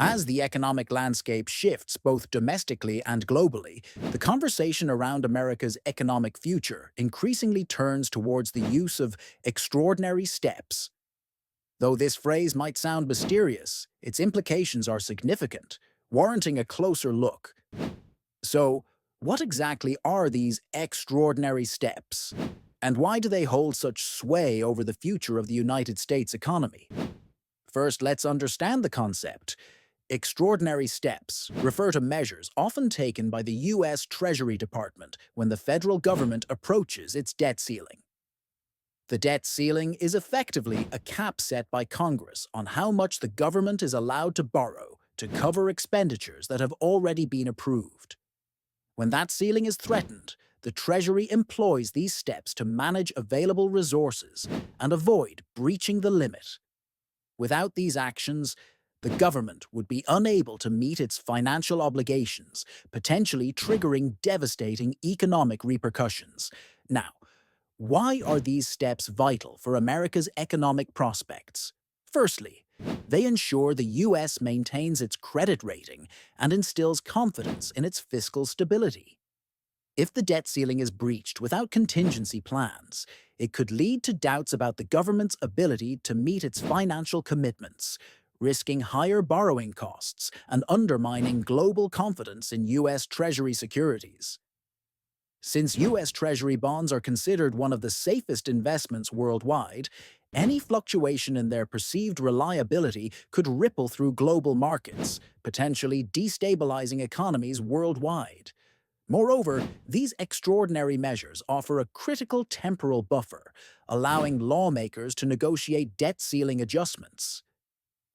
As the economic landscape shifts both domestically and globally, the conversation around America's economic future increasingly turns towards the use of extraordinary steps. Though this phrase might sound mysterious, its implications are significant, warranting a closer look. So, what exactly are these extraordinary steps? And why do they hold such sway over the future of the United States economy? First, let's understand the concept. Extraordinary steps refer to measures often taken by the U.S. Treasury Department when the federal government approaches its debt ceiling. The debt ceiling is effectively a cap set by Congress on how much the government is allowed to borrow to cover expenditures that have already been approved. When that ceiling is threatened, the Treasury employs these steps to manage available resources and avoid breaching the limit. Without these actions, the government would be unable to meet its financial obligations, potentially triggering devastating economic repercussions. Now, why are these steps vital for America's economic prospects? Firstly, they ensure the U.S. maintains its credit rating and instills confidence in its fiscal stability. If the debt ceiling is breached without contingency plans, it could lead to doubts about the government's ability to meet its financial commitments, risking higher borrowing costs and undermining global confidence in U.S. Treasury securities. Since U.S. Treasury bonds are considered one of the safest investments worldwide, any fluctuation in their perceived reliability could ripple through global markets, potentially destabilizing economies worldwide. Moreover, these extraordinary measures offer a critical temporal buffer, allowing lawmakers to negotiate debt ceiling adjustments.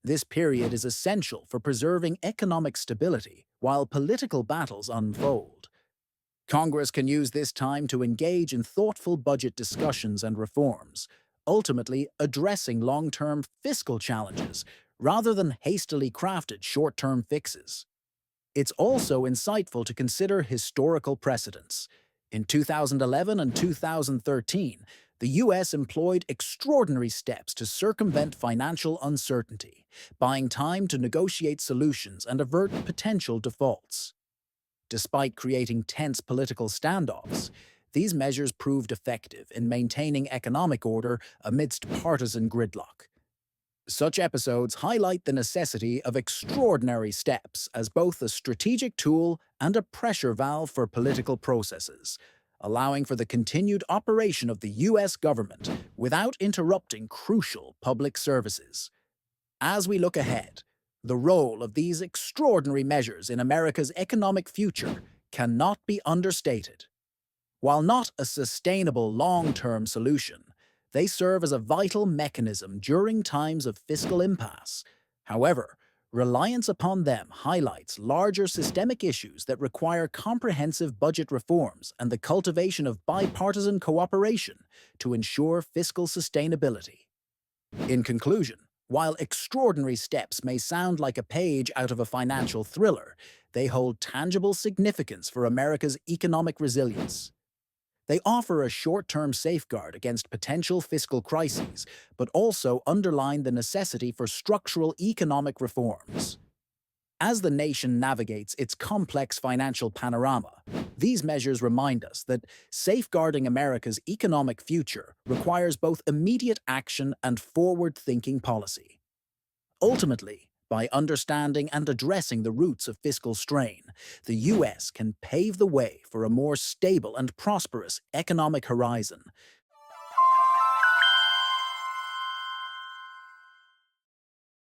This period is essential for preserving economic stability while political battles unfold. Congress can use this time to engage in thoughtful budget discussions and reforms, ultimately addressing long-term fiscal challenges rather than hastily crafted short-term fixes. It's also insightful to consider historical precedents. In 2011 and 2013, the U.S. employed extraordinary steps to circumvent financial uncertainty, buying time to negotiate solutions and avert potential defaults. Despite creating tense political standoffs, these measures proved effective in maintaining economic order amidst partisan gridlock. Such episodes highlight the necessity of extraordinary steps as both a strategic tool and a pressure valve for political processes, allowing for the continued operation of the U.S. government without interrupting crucial public services. As we look ahead, the role of these extraordinary measures in America's economic future cannot be understated. While not a sustainable long-term solution, they serve as a vital mechanism during times of fiscal impasse. However, reliance upon them highlights larger systemic issues that require comprehensive budget reforms and the cultivation of bipartisan cooperation to ensure fiscal sustainability. In conclusion, while extraordinary steps may sound like a page out of a financial thriller, they hold tangible significance for America's economic resilience. They offer a short-term safeguard against potential fiscal crises, but also underline the necessity for structural economic reforms. As the nation navigates its complex financial panorama, these measures remind us that safeguarding America's economic future requires both immediate action and forward-thinking policy. Ultimately, by understanding and addressing the roots of fiscal strain, the U.S. can pave the way for a more stable and prosperous economic horizon,